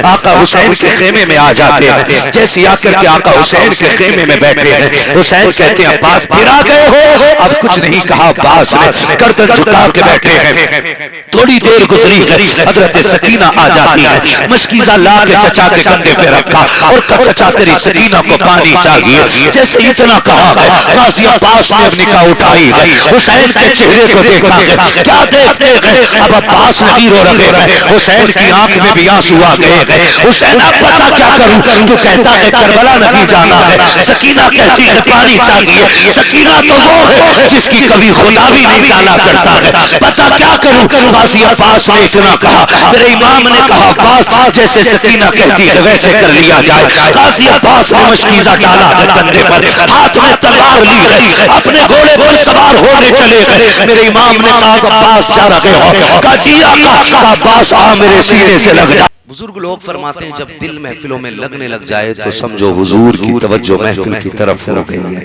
آقا حسین کے خیمے میں آ جاتے ہیں. جیسے آ کر کے آقا حسین کے خیمے میں بیٹھے ہیں, حسین کہتے ہیں عباس پھر آ گئے ہو. اب کچھ نہیں کہا عباس نے, گردن جھکا کے بیٹھے ہیں. تھوڑی دیر گزری ہے, حضرت سکینہ آ جاتی ہے, مشکیزہ لا کے چچا کے کندھے پہ رکھا اور کہا چچا تیری سکینہ کو پانی چاہیے. جیسے اتنا کہا ہے, غازی عباس نے اب نگاہ اٹھائی ہے, حسین کے چہرے کو دیکھا ہے. کیا دیکھتے ہیں, اب عباس نہیں رو رہے ہیں, حسین کی آنکھ میں بھی آنسو آ گئے. حسین اب پتا کیا کروں, تو کہتا ہے کربلا نہیں جانا ہے. سکینہ کہتی ہے پانی چاہیے. سکینہ تو وہ ہے جس کی کبھی خدا بھی نہیں ٹالا کرتا ہے. پتا کیا کروں, غازی عباس نے اتنا کہا. میرے امام نے کہا عباس جیسے سکینہ کہتی ہے ویسے کر لیا جائے. غازی عباس نے مشکیزہ ڈالا ہے کندھے پر, ہاتھ میں تلوار لی ہے, اپنے گھوڑے پر سوار ہونے چلے گئے. میرے امام نے کہا عباس جا رہے ہو, کہا جی آقا. کہا عباس آ میرے سینے سے لگ جا. بزرگ لوگ فرماتے ہیں جب دل محفلوں میں لگنے لگ جائے تو سمجھو حضور کی توجہ محفل کی طرف ہو گئی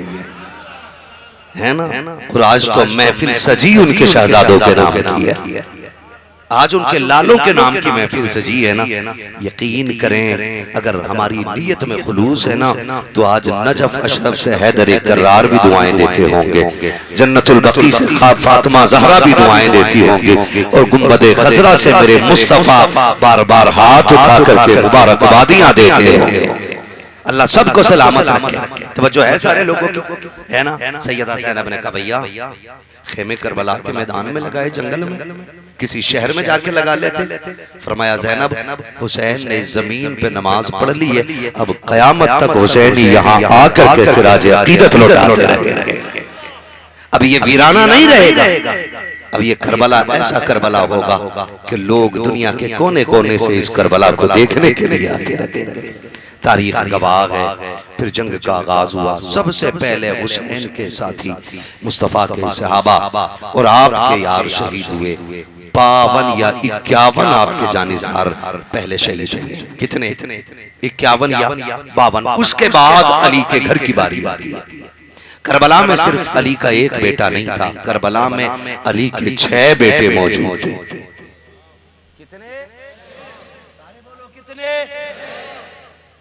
ہے نا. اور آج تو محفل سجی ان کے شہزادوں کے نام کی ہے, آج ان کے لالوں کے نام کی محفل سجی ہے نا. یقین کریں اگر ہماری نیت میں خلوص ہے نا تو آج نجف اشرف سے حیدر کرار بھی دعائیں دیتے ہوں گے, جنت البقیع سے فاطمہ زہرا بھی دعائیں دیتی ہوں گے, اور گنبد خضرا سے میرے مصطفیٰ بار بار ہاتھ اٹھا کر کے مبارکبادیاں دیتے ہوں گے. اللہ سب کو سلامت رکھے. توجہ ہے سارے لوگوں کی, ہے نا. سیدہ زینب نے کہا بھیا خیمے کربلا کے میدان میں لگائے, جنگل میں, کسی شہر میں جا کے لگا لیتے. فرمایا زینب حسین نے زمین پہ نماز پڑھ لی ہے, اب قیامت تک حسینی یہاں آ کر کے خراج عقیدت لوٹاتے رہیں گے. اب یہ ویرانہ نہیں رہے گا, اب یہ کربلا ایسا کربلا ہوگا کہ لوگ دنیا کے کونے کونے سے اس کربلا کو دیکھنے کے لیے آتے رہیں گے. تاریخ گواہ ہے. پھر جنگ کا آغاز ہوا, سب سے پہلے حسین کے ساتھی مصطفیٰ کے صحابہ اور آپ کے یار شہید ہوئے. 52 یا 51 آپ کے جانثار پہلے شہید ہوئے. کتنے؟ 51 یا 52. اس کے بعد علی کے گھر کی باری آتی ہے. کربلا میں صرف علی کا ایک بیٹا نہیں تھا, کربلا میں علی کے 6 بیٹے موجود تھے. کتنے؟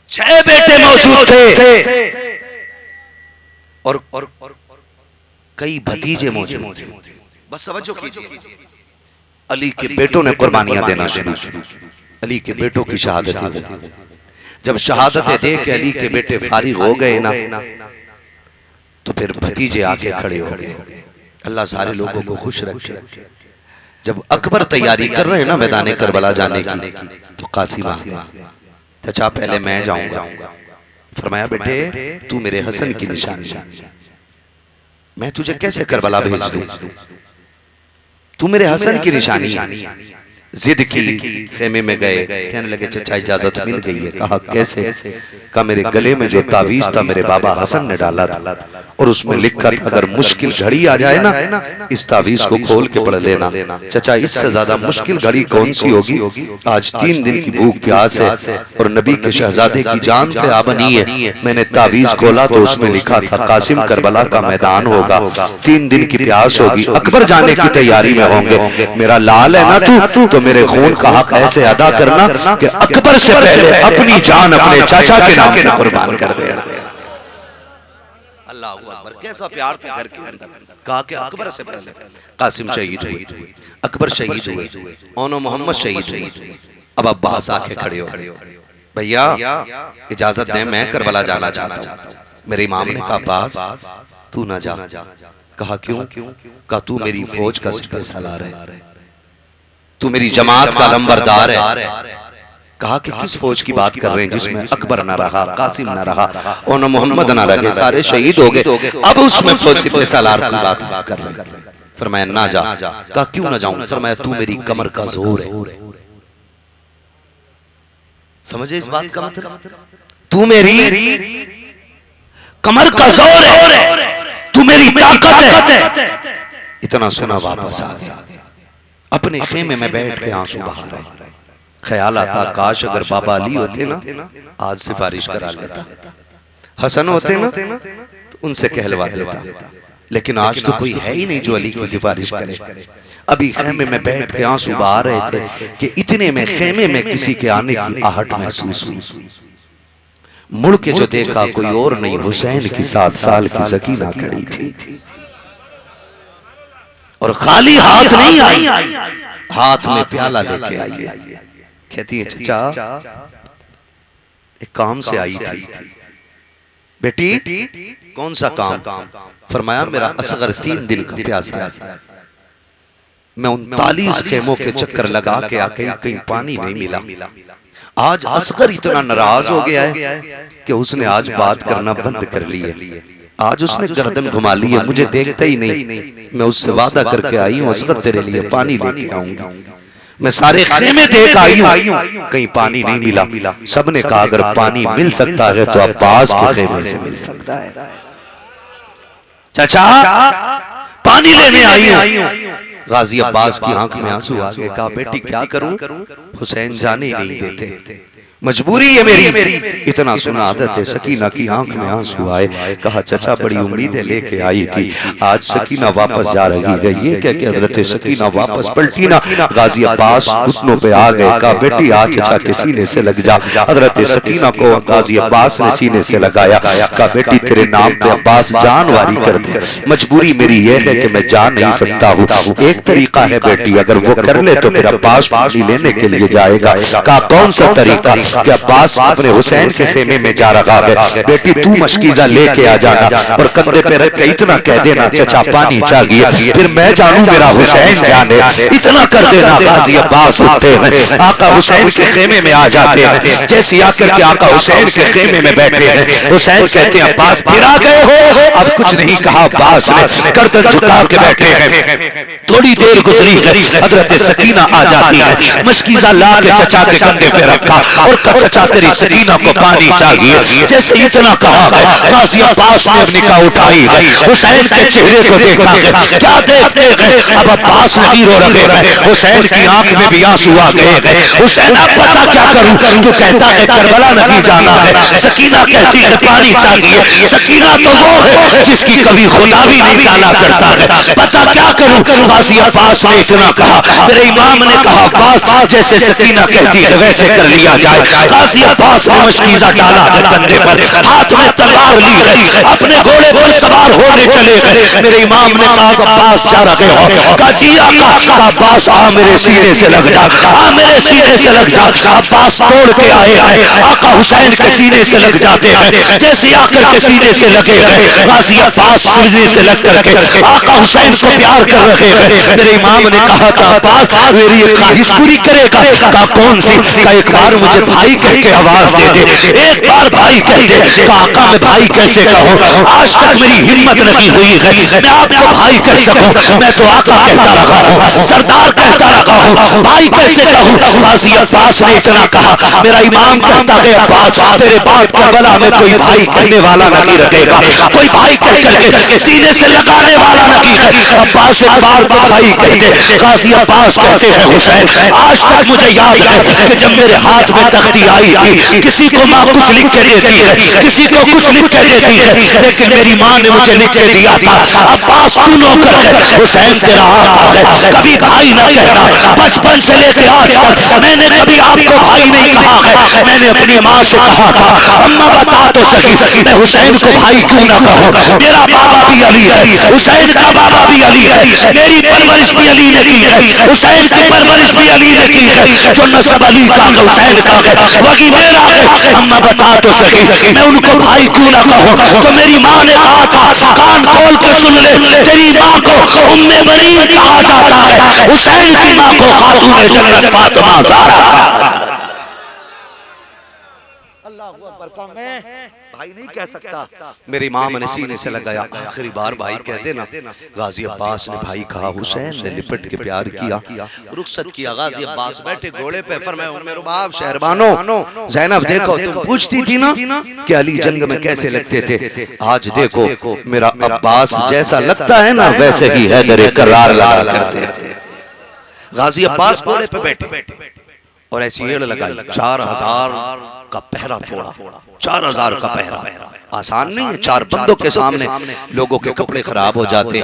6 بیٹے موجود تھے اور کئی بھتیجے موجود تھے. بس توجہ کیجئے, علی کے بیٹوں نے قربانیاں دینا شروع کی. علی کے بیٹوں کی شہادتیں ہوئی. جب شہادتیں دے کے علی کے بیٹے فارغ ہو گئے نا تو پھر بھتیجے آگے کھڑے ہو گئے. اللہ سارے لوگوں کو خوش رکھے. جب اکبر تیاری کر رہے ہیں نا میدان کربلا جانے کی تو قاسم آ گیا. چچا پہلے میں جاؤں گا. فرمایا بیٹے تو میرے حسن کی نشانی ہے, میں تجھے کیسے کربلا بھیج دوں, تو میرے حسن کی نشانی ہے. زد کی, خیمے میں گئے, کہنے لگے چچا اجازت مل گئی ہے. کہا کیسے؟ کہا میرے گلے میں جو تعویذ تھا میرے بابا حسن نے ڈالا تھا اور اس میں لکھا تھا اگر مشکل گھڑی آ جائے نا اس تعویذ کو کھول کے پڑھ لینا. چچا اس سے زیادہ مشکل گھڑی کون سی ہوگی, آج 3 دن کی بھوک پیاس ہے اور نبی کے شہزادے کی جان پہ آبنی ہے. میں نے تعویذ کھولا تو اس میں لکھا تھا قاسم کربلا کا میدان ہوگا, 3 دن کی پیاس ہوگی, اکبر جانے کی تیاری میں ہوں گے. میرا لال ہے نا تو میرے خون کا حق ایسے ادا کرنا کہ اکبر سے پہلے اپنی جان اپنے چاچا کے نام پہ قربان کر دینا. اللہ اکبر, کیسا پیار تھا گھر کے اندر. کہا کہ اکبر سے پہلے قاسم شہید ہوئے, اکبر شہید ہوئے, اونو محمد شہید ہوئے. اب عباس آ کے کھڑے ہو گئے. بھیا اجازت دیں میں کربلا جانا چاہتا ہوں. میرے امام نے کہا عباس تو نہ جا. کہا کیوں؟ کہا تو میری فوج کا سر پہ سالار ہے, تو میری جماعت کا لمبردار ہے. کہا کہ کس فوج کی بات کر رہے ہیں جس میں اکبر نہ رہا, قاسم نہ رہا, اونو محمد نہ رہے, سارے شہید ہو گئے, اب اس میں فوج سپہ سالار کی بات کر رہے ہیں. فرمایا نہ جا. کہا کیوں نہ جاؤں؟ فرمایا تو میری کمر کا زور ہے. سمجھے اس بات کا مطلب, تو میری کمر کا زور ہے, تو میری طاقت ہے. اتنا سنا واپس آ گیا. اپنے خیمے میں بیٹھ کے آنسو بہا رہے. خیال آتا کاش اگر بابا علی ہوتے نا آج سفارش کرا لیتا, حسن ہوتے نا تو ان سے کہلوا دیتا. لیکن آج تو کوئی ہے ہی نہیں جو علی کی سفارش کرے۔ ابھی خیمے میں بیٹھ کے آنسو بہا رہے تھے کہ اتنے میں خیمے میں کسی کے آنے کی آہٹ محسوس ہوئی۔ مڑ کے جو دیکھا کوئی اور نہیں، حسین کی 7 سال کی سکینہ کھڑی تھی، اور خالی ہاتھ نہیں آئی، ہاتھ میں پیالہ لے کے آئی ہے۔ کہتی ہے چچا ایک کام سے آئی تھی۔ بیٹی کون سا کام؟ فرمایا میرا اصغر 3 دن کا پیاسا ہے، میں 39 خیموں کے چکر لگا کے آکے کہیں پانی نہیں ملا۔ آج اصغر اتنا ناراض ہو گیا ہے کہ اس نے آج بات کرنا بند کر لی ہے، آج اس نے گردن گھما لی ہے، مجھے دیکھتا ہی نہیں۔ میں اس سے وعدہ کر کے آئی ہوں اصغر تیرے لیے پانی لے کے آؤں گی۔ میں سارے خیمے دیکھ آئی ہوں، کہیں پانی نہیں ملا۔ سب نے کہا اگر پانی مل سکتا ہے تو عباس کے خیمے سے مل سکتا ہے۔ چچا پانی لینے آئی ہوں۔ غازی عباس کی آنکھ میں آنسو آگے، کہا بیٹی کیا کروں، حسین جانے نہیں دیتے، مجبوری ہے میری۔ اتنا سنا عادت ہے، سکینہ کی آنکھ میں آنسو آئے، کہا چچا بڑی امیدیں لے کے آئی تھی، آج سکینہ واپس جا رہی ہے۔ یہ کہہ کہ حضرت سکینہ واپس پلٹی نہ، غازی عباس گھٹنوں پہ آ گئے، کہا بیٹی آج چچا کے سینے سے لگ جا۔ حضرت سکینہ کو غازی عباس نے سینے سے لگایا، کہا بیٹی تیرے نام پہ عباس جان واری کر دے، مجبوری میری یہ ہے کہ میں جا نہیں سکتا ہوں، ایک طریقہ ہے بیٹی اگر وہ کر لے تو پھر عباس پانی لینے کے لیے جائے گا۔ کہا کون سا طریقہ؟ کہ عباس اپنے حسین کے خیمے میں جا رہا ہے، بیٹی تو مشکیزہ لے کے آ جانا اور کندھے پہ رکھ کے اتنا کہہ دینا چچا پانی چاہیے، پھر میں جانوں میرا حسین جانے، اتنا کر دینا۔ غازی عباس اٹھتے ہیں، آقا حسین کے خیمے میں آ جاتے ہیں، جیسے آ کر کے آقا حسین کے خیمے میں بیٹھے ہیں، حسین کہتے ہیں عباس پھر آ گئے ہو؟ اب کچھ نہیں کہا عباس نے، گردن جھکا کے بیٹھے ہیں۔ تھوڑی دیر گزری ہے، حضرت سکینہ آ جاتی ہے، مشکیزہ لا کے چچا کے کندھے پہ رکھا اور چچا تیری سکینہ کو پانی چاہیے، جیسے اتنا کہا ہے غازی عباس نے اپنی نگاہ اٹھائی ہے، حسین کے چہرے کو دیکھا ہے، کیا دیکھتے ہیں؟ اب عباس نہیں رو رہے ہیں، حسین کی آنکھ میں بھی آنسو آ گئے ہیں۔ حسین اب پتا کیا کروں؟ تو کہتا ہے کربلا نہیں جانا ہے، سکینہ کہتی ہے پانی چاہیے، سکینہ تو وہ ہے جس کی کبھی خدا بھی نہیں ٹالا کرتا ہے، پتا کیا کروں؟ غازی عباس نے اتنا کہا، میرے امام نے کہا عباس جیسے سکینہ کہتی ہے ویسے کر لیا جائے۔ غازی عباس نے مشکیزہ ڈالا ہے کندھے پر، ہاتھ میں تلوار لی ہے، اپنے گھوڑے پر سوار ہونے چلے گئے۔ میرے امام نے کہا عباس جا رہے ہو؟ کہا جی آقا۔ کہا عباس آ میرے سینے سے لگ جا، آ میرے سینے سے لگ جا۔ عباس توڑ کے آئے ہیں، آقا حسین کے سینے سے لگ جاتے ہیں، جیسے آ کر کے سینے سے لگے ہیں، غازی عباس سینے سے لگ کر کے آقا حسین کو پیار کر رہے ہیں۔ میرے امام نے کہا تھا عباس میری ایک خواہش پوری کرے گا؟ کہا کون سی؟ کہا ایک بار مجھے بھائی کہہ کے آواز دے دے، ایک بار بھائی کہہ دے۔ کہا آقا میں بھائی کیسے کہوں، آج تک میری ہمت نہیں ہوئی ہے میں آپ کو بھائی کہہ سکوں، میں تو آقا کہتا رہا ہوں، سردار کہتا رہا ہوں، بھائی کیسے کہوں؟ غازی عباس نے اتنا کہا، میرا امام کہتا ہے عباس تیرے بعد کربلا میں کوئی بھائی کہنے والا نہیں رکھے گا، کوئی بھائی کہہ کر کے سینے سے لگانے والا نہیں ہے۔ عباس ایک بار تو بھائی کہہ دے۔ غازی عباس کہتے ہیں حسین آج تک مجھے یاد ہے کہ جب میرے ہاتھ میں تختی آئی تھی، کسی کو ماں کچھ لکھ کے دیتی ہے، کسی کو کچھ لکھ کے دیتی ہے، لیکن میری ماں نے مجھے لکھ کے دیا تھا عباس تو نوکر ہے، حسین تیرا آقا ہے، کبھی بھائی نہ کہنا۔ بچپن سے لے کے آج تک میں نے کبھی آپ کو بھائی نہیں کہا ہے، میں نے اپنی ماں سے کہا تھا اماں بتا تو صحیح میں حسین کو بھائی کیوں نہ کہوں، میرا بابا بھی علی ہے، حسین کا بابا بھی علی ہے، میری پرورش بھی علی نے کی ہے، حسین کی پرورش بھی علی نے کی ہے، جو نسب علی کا حسین کا ہے وہی میرا ہے۔ اماں بتا تو صحیح میں ان کو بھائی کیوں نہ کہوں؟ تو میری ماں نے کہا تھا کان کھول کے سن لے، تیری ماں کو ام بنین کہا جاتا ہے، حسین کی ماں کو خاتون جنت فاطمہ زہرا۔ میں بھائی نہیں کہہ سکتا، میری امام نے سینے سے لگایا آخری بار بھائی کہہ دینا۔ غازی عباس نے بھائی کہا، حسین نے لپٹ کے پیار کیا، رخصت کیا۔ غازی عباس بیٹھے گھوڑے پہ، فرمایا ام رباب شہربانو زینب دیکھو تم پوچھتی تھی نا کہ علی جنگ میں کیسے لگتے تھے، آج دیکھو میرا عباس جیسا لگتا ہے نا ویسے ہی حیدر کرار لگا کرتے تھے۔ غازی عباس گھوڑے پہ بیٹھے اور ایسی ایڑ لگائی، 4000 کا پہرا توڑا، 4000 کا پہرا، آسان نہیں ہے، 4 بندوں کے سامنے لوگوں کے کپڑے خراب ہو جاتے۔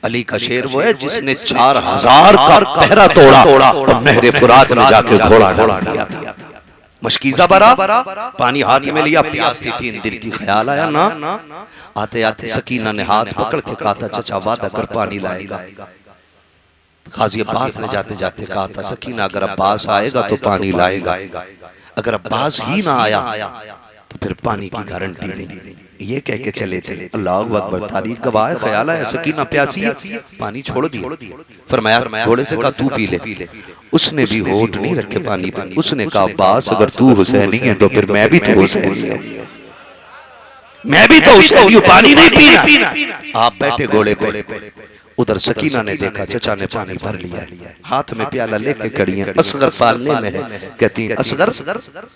علی کا شعر وہ ہے جس نے 4000 کا پہرا توڑا اور نہر فرات میں جا کے گھوڑا ڈال دیا تھا۔ مشکیزہ برا، پانی ہاتھ میں لیا، پیاس تھی 3 دن کی، خیال آیا نا، آتے آتے سکینہ نے ہاتھ پکڑ کے کہا تھا چچا وعدہ کر پانی لائے گا۔ غازی عباس نے جاتے جاتے کہا تھا سکینہ اگر عباس آئے گا تو پانی لائے گا، اگر عباس ہی نہ آیا تو پھر پانی کی گارنٹی نہیں۔ یہ کہہ کے چلے تھے، اللہ اکبر، تاریخ گواہ ہے، خیال ہے سکینہ پیاسی ہے، پانی چھوڑ دیا، فرمایا گھوڑے سے کہا تو پی لے، اس نے بھی ہونٹ نہیں رکھے پانی پی، اس نے کہا عباس اگر تو حسینی ہے تو پھر میں بھی تو حسینی ہوں، میں بھی تو حسینی ہوں، پانی نہیں پینا۔ آپ بیٹھے گھوڑے پہ، ادھر سکینہ نے دیکھا چچا نے پانی بھر لیا ہے، ہاتھ میں پیالہ لے کے کڑی ہیں، اصغر پالنے میں ہے، کہتی ہیں اصغر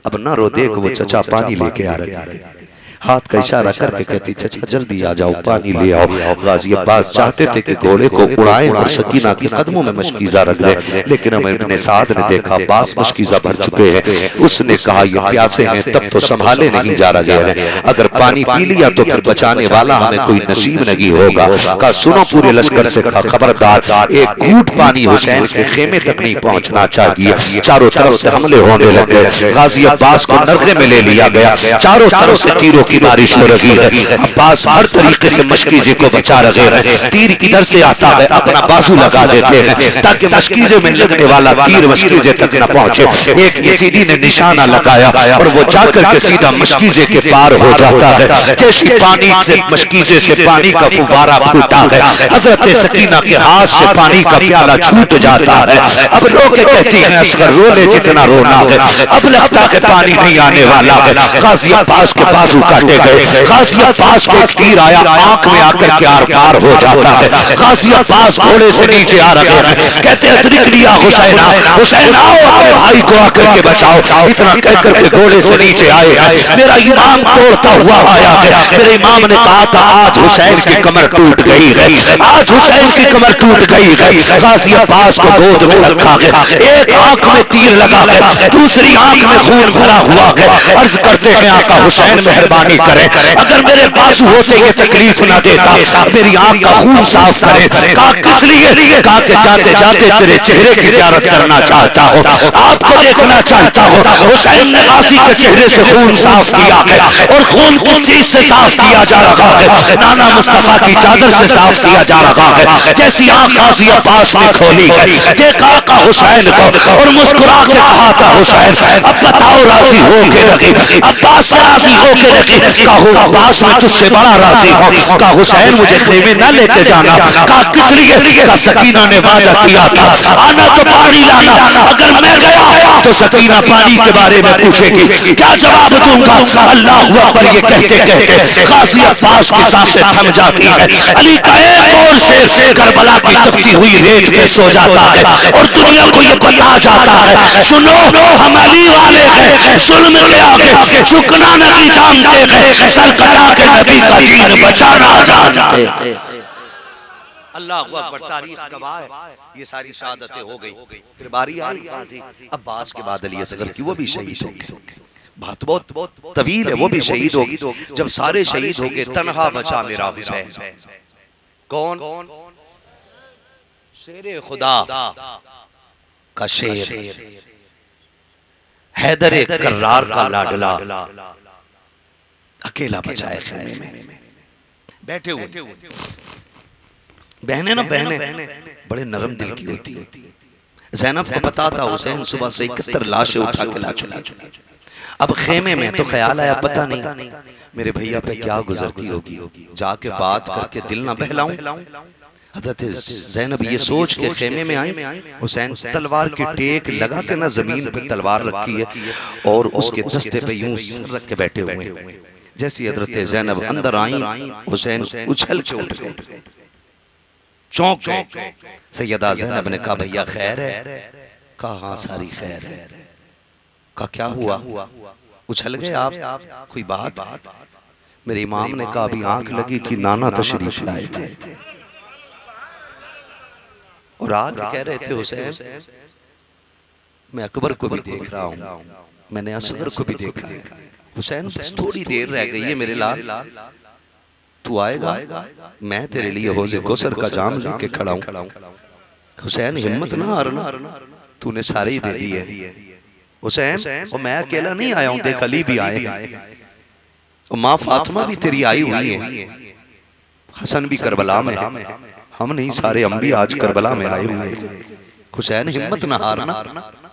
اب نہ رو، دیکھ وہ چچا پانی لے کے آ رہے ہیں، ہاتھ کا اشارہ کر کے کہتی چچا جلدی آ جاؤ پانی لے آؤ۔ غازی عباس چاہتے تھے کہ گھوڑے کو اڑائیں اور سکینہ کے قدموں میں مشکیزہ رکھ دیں، لیکن ابن سعد نے دیکھا عباس مشکیزہ بھر چکے ہیں، اس نے کہا یہ پیاسے ہیں تب تو سنبھالے نہیں جا رہے ہیں، اگر پانی پی لیا تو پھر بچانے والا ہمیں کوئی نصیب نہیں ہوگا۔ کہا سنو پورے لشکر سے، کہا خبردار ایک گھونٹ پانی حسین کے خیمے تک نہیں پہنچنا چاہیے۔ چاروں طرف سے حملے ہونے لگے، غازی عباس کو نرغے میں لے لیا گیا، چاروں طرف سے تیروں کی بارش ہو رہی ہے، عباس ہر طریقے سے مشکیزے کو بچا رہے ہیں، تیر ادھر سے آتا ہے اپنا بازو لگا دیتے ہیں تاکہ مشکیزے میں لگنے والا تیر مشکیزے تک نہ پہنچے۔ ایک یزیدی نے نشانہ لگایا اور وہ جا کر کے سیدھا مشکیزے کے پار ہو جاتا ہے، جیسی پانی سے مشکیزے سے پانی کا فوارہ پھوٹا ہے، حضرت سکینہ کے ہاتھ سے پانی کا پیالہ چھوٹ جاتا ہے، اب رو کے کہتی ہیں اصغر رو لے جتنا رونا ہے، اب لگتا ہے پانی نہیں آنے والا ہے۔ غازی عباس کے بازو کاٹے گئے، غازی عباس کو ایک تیر آیا آنکھ میں آ کر کے آر پار ہو جاتا ہے، غازی عباس گھوڑے سے نیچے آ رہے ہیں، کہتے ہیں ادرک لیا حسین، حسین آؤ اپنے بھائی کو آ کر کے بچاؤ، اتنا کہہ کر کے گھوڑے سے نیچے آئے ہیں، میرا امام توڑتا ہوا آیا ہے، میرے امام نے کہا تھا آج حسین کی کمر ٹوٹ گئی ہے، آج حسین کی کمر ٹوٹ گئی ہے۔ غازی عباس کو گود میں رکھا گیا، ایک آنکھ میں تیر لگا ہے، دوسری آنکھ میں خون بھرا ہوا ہے، عرض کرتے ہیں آقا حسین مہربانی کریں، اگر میرے بازو ہوتے یہ تکلیف نہ دیتا، میری آنکھ کا خون صاف کریں۔ کہا کس لیے؟ کہا کہ جاتے جاتے تیرے چہرے کی زیارت کرنا چاہتا ہوں، آپ کو دیکھنا چاہتا ہوں۔ حسین نے غازی کے چہرے سے خون صاف کیا ہے، اور خون کس چیز سے صاف کیا جا رہا ہے؟ نانا مصطفیٰ کی چادر سے صاف کیا جا رہا ہے۔ جیسی آنکھ غازی عباس نے کھولی ہے، دیکھا آقا حسین کو اور مسکرا کے کہا تھا حسین اب بتاؤ راضی ہو کے رکھی، عباس سے راضی ہو کے رکھی۔ کہا عباس میں تجھ سے بڑا راضی ہوں۔ کہا حسین مجھے خیمے نہ لے کے جانا۔ کہا کس لیے؟ کہا سکینہ نے وعدہ کیا تھا آنا تو پانی لانا، اگر میں گیا تو سکینہ پانی کے بارے میں پوچھے گی، کیا جواب دوں گا؟ اللہ اکبر یہ کہتے کہتے غازی عباس کی سانسیں تھم جاتی ہے، علی کا ایک اور شیر کربلا کی تپتی ہوئی ریت پہ سو جاتا ہے، اور دنیا کو یہ بتا جاتا ہے سنو ہم علی والے ہیں، ظلم کے آگے جھکنا نہیں جانتے ہیں، سر کٹا کے نبی کا دین بچانا جانتے ہیں۔ اللہ اکبر، تاریخ گواہ ہے، یہ ساری شہادتیں ہو گئی، پھر باری آئی غازی عباس کے بعد علی اصغر کی، وہ بھی شہید ہو گئے، بات بہت طویل ہے، وہ بھی شہید ہوگی۔ جب سارے شہید ہو گئے تنہا بچا میرا حسین، کون؟ شیر خدا کا شیر، حیدر کرار کا لاڈلا، اکیلا بچائے خیمے میں بیٹھے ہوئے۔ بہنیں نا بہنیں بڑے نرم دل کی ہوتی ہیں، زینب کو پتا تھا حسین صبح سے 71 لاشیں اٹھا کے لا چکے، اب خیمے میں تو خیال آیا پتہ نہیں میرے بھیا پہ کیا گزرتی ہوگی، جا کے بات کر کے دل نہ بہلاؤں۔ حضرت زینب یہ سوچ کے خیمے میں آئیں، حسین تلوار کی ٹیک لگا کے نہ زمین پہ تلوار رکھی ہے اور اس کے دستے پہ یوں سر رکھ کے بیٹھے ہوئے ہیں۔ جیسی حضرت زینب اندر آئیں حسین اچھل کے اٹھ گئے، چونک گئے۔ سیدہ زینب نے کہا بھیا خیر ہے؟ کہا ہاں ساری خیر ہے۔ کہا کیا ہوا؟ اچھل گئے آپ، کوئی بات؟ میرے امام نے کہا ابھی آنکھ لگی تھی نانا تشریف لائے تھے اور آگ کہہ رہے تھے حسین میں اکبر کو بھی دیکھ رہا ہوں، میں نے اصغر کو بھی دیکھا ہے، حسین بس تھوڑی دیر رہ گئی ہے میرے لال، تو آئے گا میں تیرے لیے حوض کوثر کا جام لے کے کھڑا ہوں۔ حسین ہمت نہ ہارنا، تو نے سارے ہی دے دی ہے حسین، اور میں اکیلا نہیں آیا ہوں، دیکھ علی بھی آئے، اور ماں فاطمہ بھی تیری آئی ہوئی ہے، حسن بھی کربلا میں ہے، ہم نہیں سارے ہم بھی آج کربلا میں آئے ہوئے ہیں۔ حسین ہمت نہ ہارنا،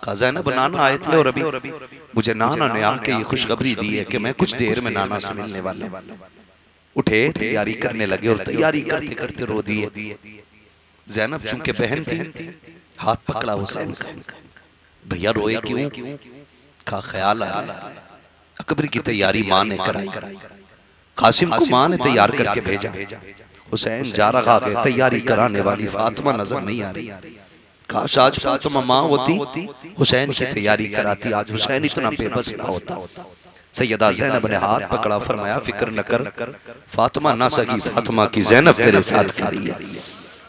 کہا زینب نانا آئے تھے اور ابھی مجھے نانا نے آ کے یہ خوشخبری دی ہے کہ میں کچھ دیر میں نانا سے ملنے والا ہوں۔ اٹھے تیاری کرنے لگے اور تیاری کرتے کرتے رو دیے۔ زینب چونکہ بہن تھی، ہاتھ پکڑا حسین کا، بھیا روئے کیوں؟ کہا خیال آیا اکبر کی تیاری ماں نے کرائی، قاسم کو ماں نے تیار کر کے بھیجا، حسین جا رہا ہے، تیاری کرانے والی فاطمہ نظر نہیں آ رہی، کاش آج فاطمہ ماں ہوتی حسین کی تیاری کراتی، آج حسین اتنا بے بس نہ ہوتا۔ سیدہ زینب نے ہاتھ پکڑا، فرمایا فکر نہ کر، فاطمہ نہ سکی، فاطمہ کی زینب تیرے ساتھ کھڑی ہے،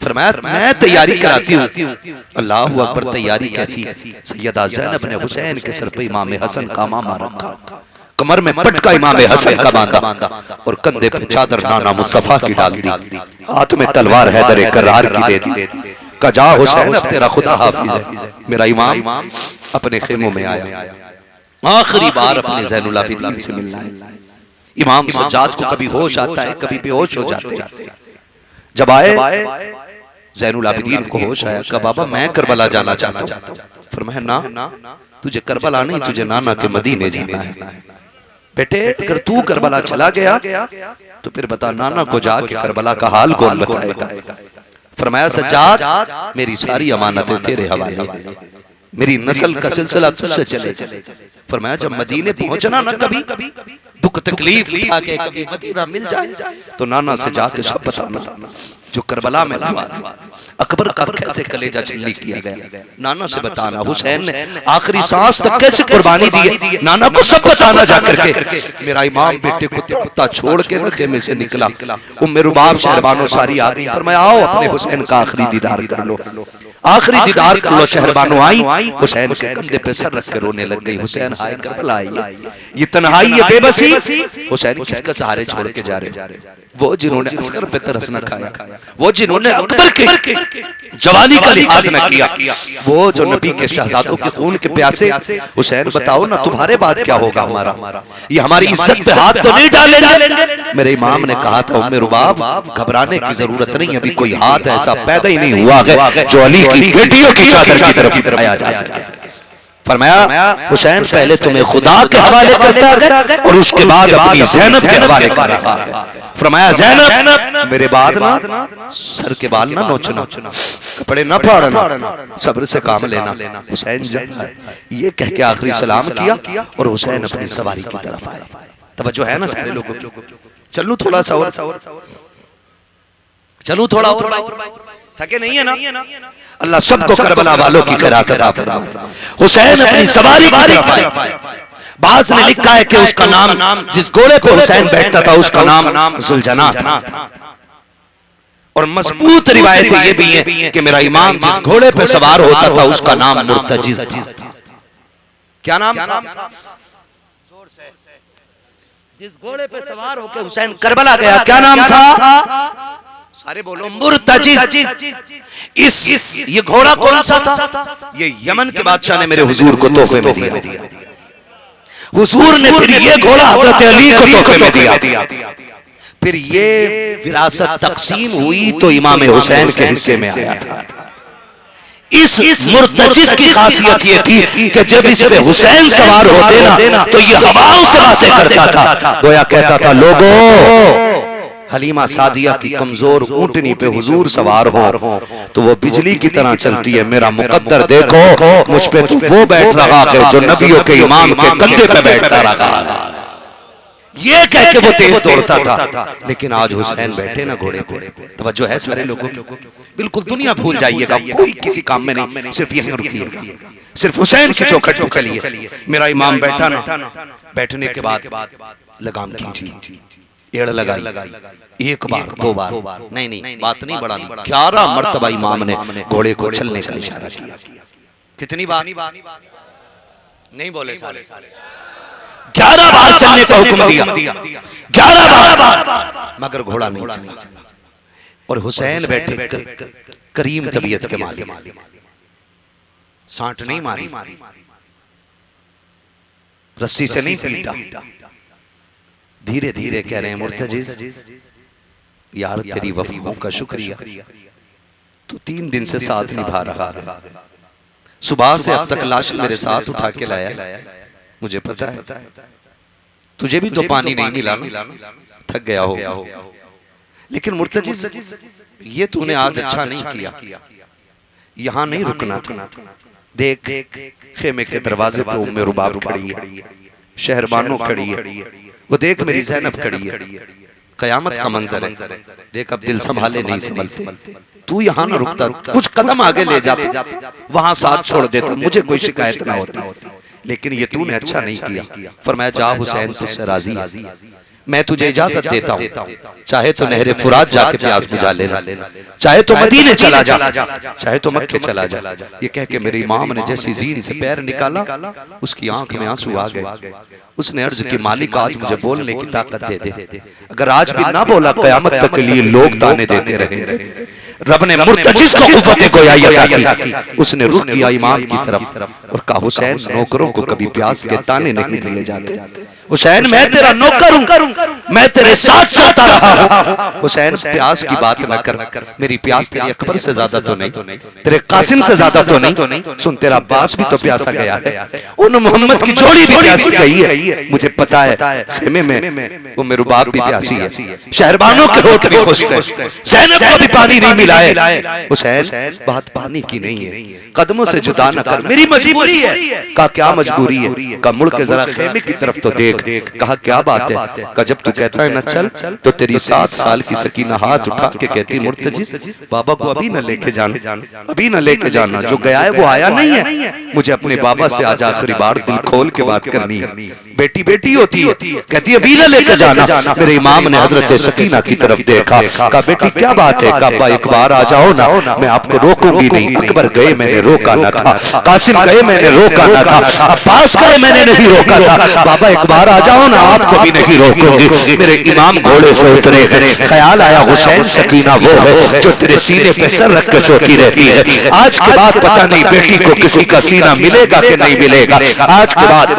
فرمایا میں تیاری کراتی ہوں۔ اللہ اکبر، تیاری کیسی؟ سیدہ زینب نے حسین کے سر پہ امام حسن کا امامہ رکھا، کمر میں پٹکا امام حسن کا باندھا، اور کندھے پہ چادر نانا مصطفیٰ کی ڈال دی، ہاتھ میں تلوار حیدر کرار کی دے دی، کہا جا حسین اب تیرا خدا حافظ ہے۔ میرا امام اپنے خیموں میں آیا، آخری بار اپنے زین العابدین سے ملنا ہے۔ امام سجاد کو کبھی ہوش آتا ہے، کبھی بے ہوش ہو جاتے ہیں، جب آئے زین العابدین کو ہوش آیا، کہا بابا میں کربلا جانا چاہتا ہوں۔ فرمایا نا، تجھے کربلا نہیں، تجھے نانا کے مدینے جانا ہے۔ بیٹے اگر تو کربلا چلا گیا تو پھر بتا نانا کو جا کے کربلا کا حال کون بتائے گا؟ فرمایا سجاد میری ساری امانتیں تیرے حوالے ہیں، میری نسل کا سلسلہ تجھ سے چلے۔ فرمایا جب مدینے پہنچنا نہ کبھی دکھ تکلیف اٹھا کے کبھی مدینہ مل جائے تو نانا سے جا کے سب بتانا جو کربلا میں ہوا، اکبر کا کیسے کلیجہ چھلنی کیا گیا، نانا سے بتانا، حسین نے آخری سانس تک کیسے قربانی دی، نانا کو سب بتانا جا کر کے۔ میرا امام بیٹے کو تڑپتا چھوڑ کے نہ خیمے سے نکلا، ام رباب شہربانو ساری آ گئی، فرمایا آؤ اپنے حسین کا آخری دیدار کر لو، آخری دیدار کر لو۔ شہربانو آئی، حسین کے کندھے پہ سر رکھ کے رونے لگ گئی، حسین ہائے کربلا آئی ہے، یہ تنہائی، یہ بے بسی، حسین کس کا سہارے چھوڑ کے جا رہے؟ وہ جنہوں نے اصغر پہ ترس نہ کھایا، وہ جنہوں نے اکبر کے جوانی کا لحاظ نہ کیا، وہ جو نبی کے شہزادوں کے خون کے پیاسے، حسین بتاؤ نا تمہارے بعد کیا ہوگا ہمارا، یہ ہماری عزت پہ ہاتھ تو نہیں ڈالیں گے؟ میرے امام نے کہا تھا ام رباب گھبرانے کی ضرورت نہیں، ابھی کوئی ہاتھ ایسا پیدا ہی نہیں ہوا ہے جو علی کی بیٹیوں کی چادر کی طرف آیا جا سکے۔ فرمایا حسین پہلے تمہیں خدا کے حوالے کرتا ہے اور اس کے بعد اپنی زینب کے حوالے کر رہا ہے۔ فرمایا زینب میرے بعد نا سر کے بال نہ نوچنا، کپڑے نہ پھاڑنا، صبر سے کام لینا، حسین جانا ہے، یہ کہہ کے آخری سلام کیا اور حسین اپنی سواری کی طرف آئے۔ توجہ ہے نا سارے لوگوں کی؟ چلو تھوڑا سا اور، چلو تھوڑا اور، تھکے نہیں ہے نا؟ اللہ سب کو کربلا والوں کی خیرات عطا فرمائے۔ حسین اپنی سواری کی طرف آئے، بعض نے لکھا ہے کہ اس کا نام، جس گھوڑے پہ حسین بیٹھتا تھا اس کا نام ذوالجناح تھا، اور مضبوط روایتیں یہ بھی ہیں کہ میرا امام جس گھوڑے پہ سوار ہوتا تھا اس کا نام مرتجز تھا۔ کیا نام تھا؟ جس گھوڑے پہ سوار ہو کے حسین کربلا گیا کیا نام تھا؟ سارے بولو مرتجز۔ یہ گھوڑا کون سا تھا؟ یہ یمن کے بادشاہ نے میرے حضور کو تحفے میں دیا، حضور نے پھر یہ گھوڑا حضرت علی کو تحفے میں دیا، پھر یہ وراثت تقسیم ہوئی تو امام حسین کے حصے میں آیا تھا۔ اس مرتجز کی خاصیت یہ تھی کہ جب اس پہ حسین سوار ہوتے نا تو یہ ہواؤں سے باتیں کرتا تھا، گویا کہتا تھا لوگوں حلیمہ سعدیہ کی کمزور اونٹنی پہ حضور سوار ہو تو وہ بجلی کی طرح چلتی ہے، میرا مقدر دیکھو مجھ پہ تو وہ بیٹھ رہا ہے جو نبیوں کے امام کے کندھے پہ بیٹھتا رہا ہے، یہ کہہ کے وہ تیز دوڑتا تھا۔ لیکن آج حسین بیٹھے نا گھوڑے پہ، توجہ ہے سارے لوگوں کی؟ بالکل دنیا بھول جائیے گا، کوئی کسی کام میں نہیں، صرف یہیں رکیے گا، صرف حسین کی چوکھٹ پہ چلیے۔ میرا امام بیٹھا نا، بیٹھنے کے بعد لگام کھینچی، ایڑ لگائی، ایک بار دو بار نہیں، بات نہیں بڑھانی، 11 مرتبہ امام نے گھوڑے کو چلنے کا اشارہ کیا۔ کتنی بار؟ نہیں بولے سارے 11 بار چلنے کا حکم دیا 11 بار مگر گھوڑا نہیں چلا اور حسین بیٹھے کریم طبیعت کے مالک سانٹ نہیں ماری رسی سے نہیں پیٹا دھیرے دھیرے کہہ رہے ہیں مرتجز یار تیری وفاؤں کا شکریہ تو 3 دن سے ساتھ نبھا رہا ہے صبح سے اب تک لاش میرے ساتھ اٹھا کے لایا مجھے پتا ہے تجھے بھی تو پانی نہیں ملا نا تھک گیا ہو لیکن مرتجز یہ تو نے آج اچھا نہیں کیا یہاں نہیں رکنا تھا دیکھ خیمے کے دروازے پہ ام رباب کھڑی ہے شہربانو کھڑی ہے وہ دیکھ میری زینب کھڑی ہے قیامت کا منظر ہے دیکھ اب دل سنبھالے نہیں سنبھلتے تو یہاں نہ رکتا کچھ قدم آگے لے جاتا وہاں ساتھ چھوڑ دیتا مجھے کوئی شکایت نہ ہوتا لیکن یہ تو نے اچھا نہیں کیا فرمایا جا حسین تجھ سے راضی ہے میں تجھے اجازت دیتا ہوں چاہے تو نہر فرات جا کے پیاس بجھا لینا چاہے تو مدینے چلا جا چاہے تو مکے چلا جا یہ کہہ کے میرے امام نے جیسی زین سے پیر نکالا اس کی آنکھ میں آنسو آ گئے اس نے عرض کی مالک آج مجھے بولنے کی طاقت دے دے اگر آج بھی نہ بولا قیامت تک کے لیے لوگ تانے دیتے رہیں گے رب نے مرتجز کو قوت گویائی عطا کی اس نے رخ کیا امام کی طرف اور کہا حسین نوکروں کو کبھی پیاس کے تانے نہیں دیے جاتے حسین میں تیرا نوکر ہوں میں تیرے ساتھ چلتا رہا ہوں حسین پیاس کی بات نہ کر میری پیاس تیری اکبر سے زیادہ تو نہیں تیرے قاسم سے زیادہ تو نہیں سن تیرا عباس بھی تو پیاسا گیا ہے ان محمد کی جوڑی بھی پیاسی گئی ہے مجھے پتا ہے خیمے میں ام رباب بھی پیاسی ہے شہربانوں کے ہوٹ بھی خشک ہے زینب کو بھی پانی نہیں ملا ہے حسین بات پانی کی نہیں ہے قدموں سے جدا نہ کر میری مجبوری ہے کہا کیا مجبوری ہے کہا مڑ کے ذرا خیمے کی طرف تو دیکھ کہا کیا بات ہے کہا جب تو کہتا ہے نہ چل تو تیری 7 سال کی سکینہ ہاتھ اٹھا کے کہتی مرتجز بابا کو ابھی نہ لے کے جانا ابھی نہ لے کے جانا جو گیا ہے وہ آیا نہیں ہے مجھے اپنے بابا سے آج آخری بار دل کھول کے بات کرنی ہے بیٹی بیٹی ہوتی ہے کہتی ہے ابھی نہ لے کے جانا میرے امام نے حضرت سکینہ کی طرف دیکھا کہا بیٹی کیا بات ہے کہا ابا ایک بار آ جاؤ نا میں آپ کو روکوں گی نہیں اکبر گئے میں نے روکا نہ تھا قاسم گئے میں نے روکا نہ تھا عباس گئے میں نے نہیں روکا تھا بابا ایک بار آ جاؤ نا آپ کو بھی نہیں روکوں گی میرے امام گھوڑے سے اترے ہیں خیال آیا حسین سکینہ وہ ہے جو تیرے سینے پہ سر رکھ کے سوتی رہتی ہے آج کے بعد پتہ نہیں بیٹی کو کسی کا سینہ ملے گا کہ نہیں ملے گا آج کے بعد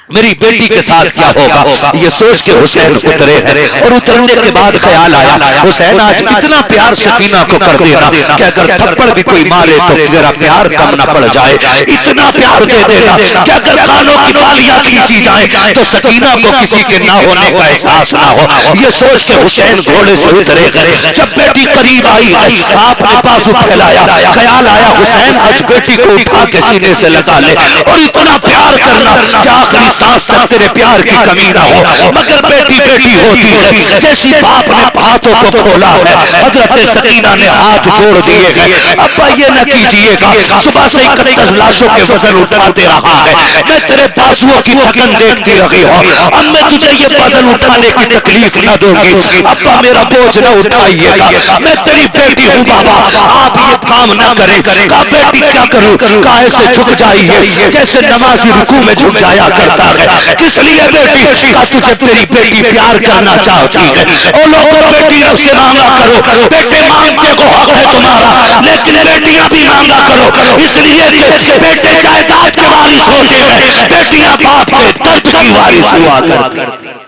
میری بیٹی کے ساتھ کیا ہوگا یہ سوچ کے حسین اترے ہیں اور اترنے کے بعد خیال آیا حسین آج اتنا پیار سکینہ کو کر دینا کہ اگر تھپڑ بھی کوئی مارے تو تیرا پیار کم نہ پڑ جائے اتنا پیار دے دینا کہ اگر کانوں کی بالیاں کھینچی جائیں تو سکینہ کو کسی کے نہ ہونے کا احساس نہ ہو یہ سوچ کے حسین گھوڑے سے اترے گئے جب بیٹی قریب آئی آپ نے بازو پھیلایا خیال آیا حسین آج بیٹی کو اٹھا کے سینے سے لگا لے اور اتنا پیار کرنا کہ آخری سانس تک تیرے پیار کی کمی نہ ہو مگر بیٹی بیٹی ہوتی ہے جیسی باپ نے ہاتھوں کو کھولا ہے حضرت سکینہ نے ہاتھ جوڑ دیے ہیں ابا یہ نہ کیجئے گا صبح سے 31 لاشوں کے وزن اٹھاتے رہا ہے میں تیرے بازوؤں کی تھکن دیکھتی رہی ہوں اب میں تجھے یہ وزن اٹھانے کی تکلیف نہ دوں گی ابا میرا بوجھ نہ اٹھائیے گا میں تیری بیٹی ہوں بابا آپ یہ کام نہ کریں کہا بیٹی کیا کروں کہا ایسے جھک جائیے جیسے نمازی رکوع میں جھک جایا کرتا ہے کس لیے بیٹی کہا تجھے تیری بیٹی پیار کرنا چاہتی ہے او لوگوں بیٹی رب سے مانگا کرو بیٹے مانگتے کو حق ہے تمہارا لیکن بیٹیاں بھی مانگا کرو اس لیے کہ بیٹے جائیداد کے وارث ہوتے ہیں بیٹیاں باپ کے درد کی وارث ہوا کرتی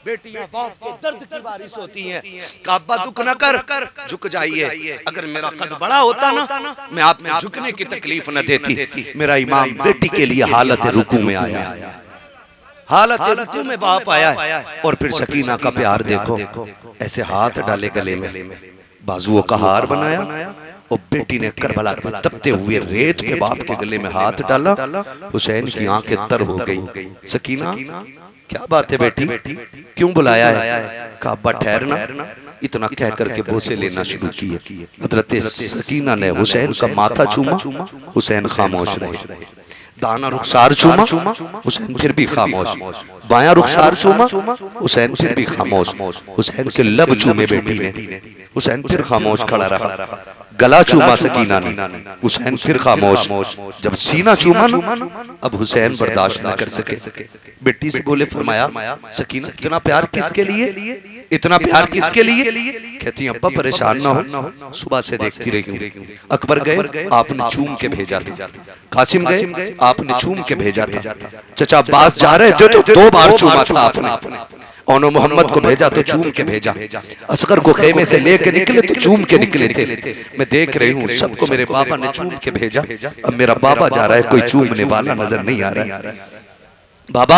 بیٹیاں باپ کے درد کی وارث ہوتی ہیں کہ ابا دکھ نہ کر جھک جائیے اگر میرا قد بڑا ہوتا نا میں آپ میں جھکنے کی تکلیف نہ دیتی میرا امام بیٹی کے لیے حالت رکوع میں آیا حالت رکوع میں باپ آیا ہے اور پھر سکینہ کا پیار دیکھو ایسے ہاتھ ڈالے گلے میں بازوؤں کا ہار بنایا اور بیٹی نے کربلا کے تپتے ہوئے ریت پہ باپ کے گلے میں ہاتھ ڈالا حسین کی آنکھیں تر ہو گئی سکینہ کیا بات ہے بیٹی کیوں بلایا ہے کہا ابا ٹھہرنا اتنا کہہ کر کے بوسے لینا شروع کیے حضرت سکینہ نے حسین کا ماتھا چوما حسین خاموش رہے دانا رخسار چوما حسین پھر بھی خاموش بایاں رخسار چوما حسین پھر بھی خاموش حسین کے لب چومے بیٹی نے حسین پھر خاموش کھڑا رہا گلا چوما سکینہ نے، حسین پھر خاموش. جب سینہ چوما نا اب حسین برداشت نہ کر سکے، بیٹی سے بولے فرمایا سکینہ اتنا پیار کس کے لیے، اتنا پیار کس کے لیے؟ کہتی ہیں ابا پریشان نہ ہو، صبح سے دیکھتی رہی ہوں. اکبر گئے آپ نے چوم کے بھیجا تھا، قاسم گئے آپ نے چوم کے بھیجا تھا، چچا عباس جا رہے تھے تو 2 بار چوما تھا آپ نے، اونو محمد کو بھیجا تو چوم کے بھیجا، اصغر کو خیمے سے لے کے نکلے تو چوم کے نکلے تھے. میں دیکھ رہی ہوں سب کو میرے بابا نے چوم کے بھیجا، اب میرا بابا جا رہا ہے کوئی چومنے والا نظر نہیں آ رہا ہے. بابا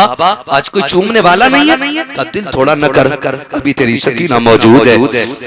آج کوئی چومنے والا نہیں ہے؟ کا دل تھوڑا نہ کر، ابھی تیری سکینہ موجود ہے.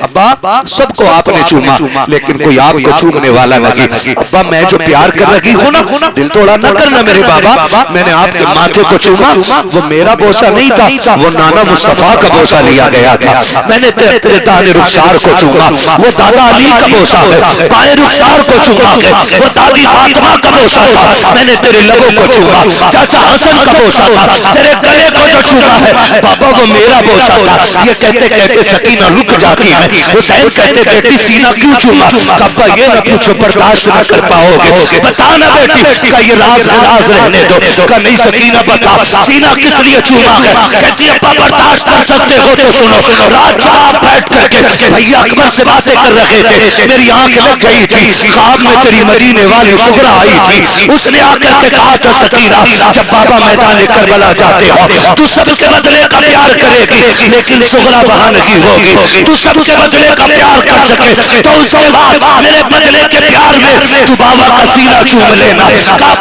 ابا سب کو آپ نے چوما لیکن کوئی آپ کو چومنے والا نہیں. ابا میں جو پیار کر رہی ہوں نا، دل تھوڑا نہ کرنا میرے بابا، میں نے آپ کے ماتھے کو چوما، وہ میرا بوسہ نہیں تھا، وہ نانا مصطفیٰ کا بوسہ لیا گیا تھا. میں نے تیرے دانے رخسار کو چوما، وہ دادا علی کا بوسہ ہے. بائیں رخسار کو چوما ہے، وہ دادی فاطمہ کا بوسہ تھا. میں نے تیرے لبوں کو چوما، چاچا حسن کا بوسہ، تیرے گلے کو جو چوما ہے بابا وہ میرا بوسہ تھا. یہ کہتے کہتے سکینہ رک جاتی ہے. حسین کہتے بیٹی سینہ کیوں چوما؟ ابا یہ نہ پوچھو برداشت نہ کر پاؤ گے، بتانا بیٹی کا یہ راز ہے، راز رہنے دو. کہ نہیں سکینہ بتا سینہ کس لیے چوما ہے؟ کہتی ابا برداشت کر سکتے ہو تو سنو. رات جب بیٹھ کر کے بھیا اکبر سے باتیں کر رہے تھے، میری آنکھ لگ گئی تھی، خواب میں تیری مدینے والی سغرا آئی تھی. اس نے آ کر کے کہا تھا سکینہ جب بابا میدان کربلا جاتے ہو تو سب کے بدلے کا پیار کرے گی لیکن سغرا وہاں نہیں ہوگی. تو سب کے بدلے کا پیار کر سکے تو اس کے بعد میرے بدلے کے پیار میں تو بابا کا سینہ چوم لینا.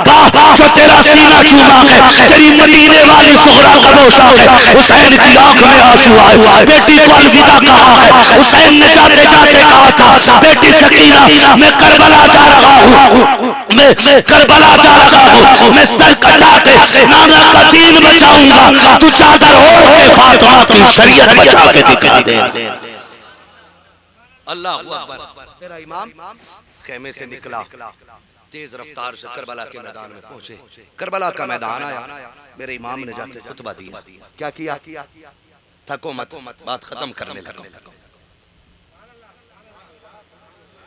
کعبہ جو تیرا سینہ چوما ہے تیری مدینے والی سغرا کا بوسہ ہے. حسین کی آنکھ میں آنسو آئے، بیٹی کو الوداع کہا ہے. حسین نے جاتے جاتے کہا تھا بیٹی سکینہ میں کربلا جا رہا ہوں، میں کربلا جا رہا ہوں، میں سر کٹا کے نانا کا دین بچاؤں گا، تو چادر اوڑھ کے فاطمہ کی شریعت بچا کے دکھا دے. اللہ اکبر. میرا امام خیمے سے نکلا، تیز رفتار سے کربلا کے میدان میں پہنچے. کربلا کا میدان آیا، میرے امام نے جا کے خطبہ دیا. کیا کیا؟ تھکو مت، بات ختم کرنے لگا.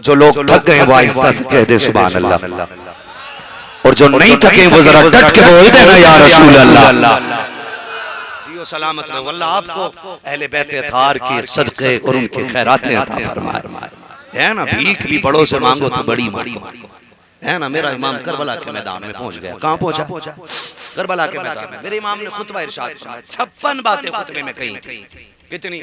جو لوگ تھک گئے وہ آہستہ سے کہہ دے سبحان اللہ، اور جو نہیں تھکے وہ ذرا ڈٹ کے بول دینا یا رسول اللہ. جیو سلامت رہو. اللہ آپ کو اہل بیت اطہار کے صدقے اور ان کے خیراتیں عطا فرمائے. ہے نا بھیک بھی بڑوں سے مانگو تو بڑی مانگو، ہے نا. میرا امام کربلا کے میدان میں پہنچ گیا. کہاں پہنچا؟ کربلا کے میدان میں. میرے امام نے خطبہ ارشاد فرمایا. 56 باتیں خطبے میں کہی تھی. کتنی؟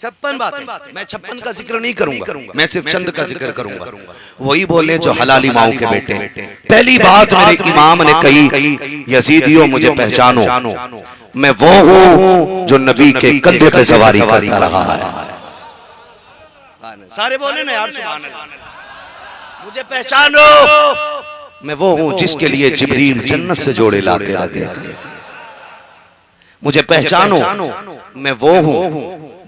56 باتیں. میں 56 کا ذکر نہیں کروں گا، میں صرف چند کا ذکر کروں گا. وہی بولے جو حلالی ماؤں کے بیٹے. پہلی بات میرے امام نے کہی یزیدیوں مجھے پہچانو، میں وہ ہوں جو نبی کے کندھے پہ سواری کرتا رہا ہے. سارے بولے نا یار سبحان اللہ. مجھے پہچانو، میں وہ ہوں جس کے لیے جبریل جنت سے جوڑے لاتے رہتے تھے. مجھے پہچانو، میں وہ ہوں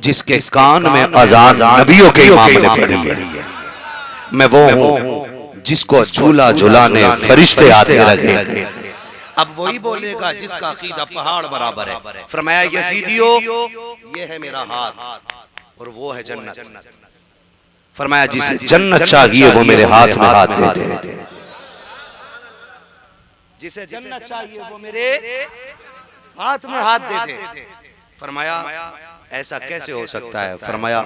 جس کے کان میں اذان نبیوں کے امام نے پڑھی ہے. میں وہ ہوں جس کو جھولا جھلانے فرشتے آتے رہے. اب وہی بولے گا جس کا عقیدہ پہاڑ برابر ہے. فرمایا یزیدیو یہ ہے میرا ہاتھ اور وہ ہے جنت. فرمایا جسے جنت چاہیے وہ میرے ہاتھ میں ہاتھ دے دے. جسے جنت چاہیے وہ میرے ہاتھ میں ہاتھ دے دے. فرمایا ایسا کیسے ہو سکتا ہے؟ فرمایا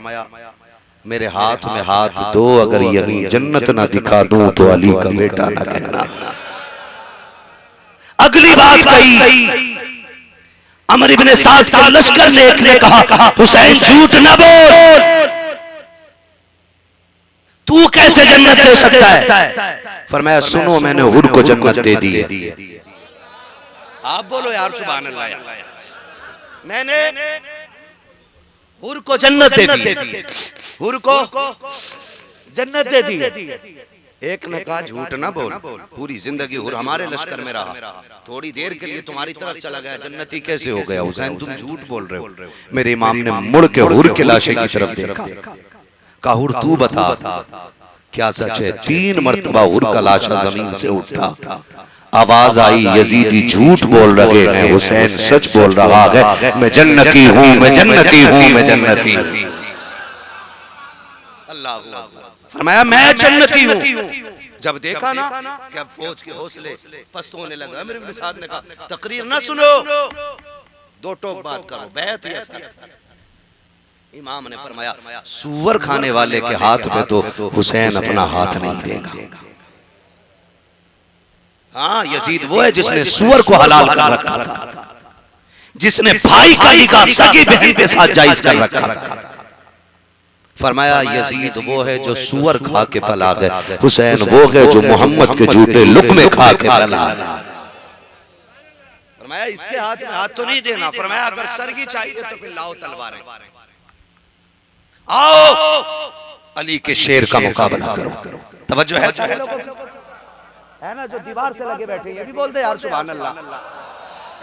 میرے ہاتھ میں ہاتھ دو، اگر یہیں جنت نہ دکھا دوں تو علی کا بیٹا نہ کہنا. اگلی بات کہی عمر ابن سعد کے لشکر نے ایک نے کہا حسین جھوٹ نہ بول، تو کیسے جنت دے سکتا ہے؟ فرمایا سنو میں نے حر کو جنت دے دی ہے. آپ بولو یار سبحان اللہ. میں نے حر کو جنت دے دی، حر کو جنت دے دی. ایک نے کہا جھوٹ نہ بول، پوری زندگی حر ہمارے لشکر میں رہا، تھوڑی دیر کے لیے تمہاری طرف چلا گیا، جنتی کیسے ہو گیا؟ حسین تم جھوٹ بول رہے ہو. میرے امام نے مڑ کے حر کے لاشے کی طرف دیکھا، کہا حر تو بتا کیا سچ ہے؟ 3 مرتبہ حر کا لاشا زمین سے اٹھا. آواز آئی یزیدی جھوٹ بول رہے ہیں، حسین سچ بول رہا ہے، میں جنتی ہوں، میں جنتی ہوں، میں جنتی ہوں۔ اللہ فرمایا میں جنتی ہوں۔ جب دیکھا نا کہ اب فوج کے حوصلے پست ہونے لگا، میرے ابن سعد نے کہا تقریر نہ سنو، دو ٹوک بات کرو، بیعت یا سر۔ امام نے فرمایا سور کھانے والے کے ہاتھ پہ تو حسین اپنا ہاتھ نہیں دے گا۔ ہاں یزید وہ ہے جس نے سور کو حلال کر رکھا تھا، جس نے بھائی کا نکاح سگی بہن کے ساتھ جائز کر رکھا تھا۔ فرمایا یزید وہ ہے جو سور کھا کے پلا گئے، حسین وہ ہے جو محمد کے جھوٹے لقمے کھا کے پلا گئے۔ فرمایا اس کے ہاتھ میں ہاتھ تو نہیں دینا، فرمایا اگر سرگی چاہیے تو پھر لاؤ تلواریں، آؤ علی کے شیر کا مقابلہ کرو۔ توجہ ہے سارے لوگوں ہے نا جو دیوار سے لگے بیٹھے یہ بھی بولتے یار سبحان اللہ۔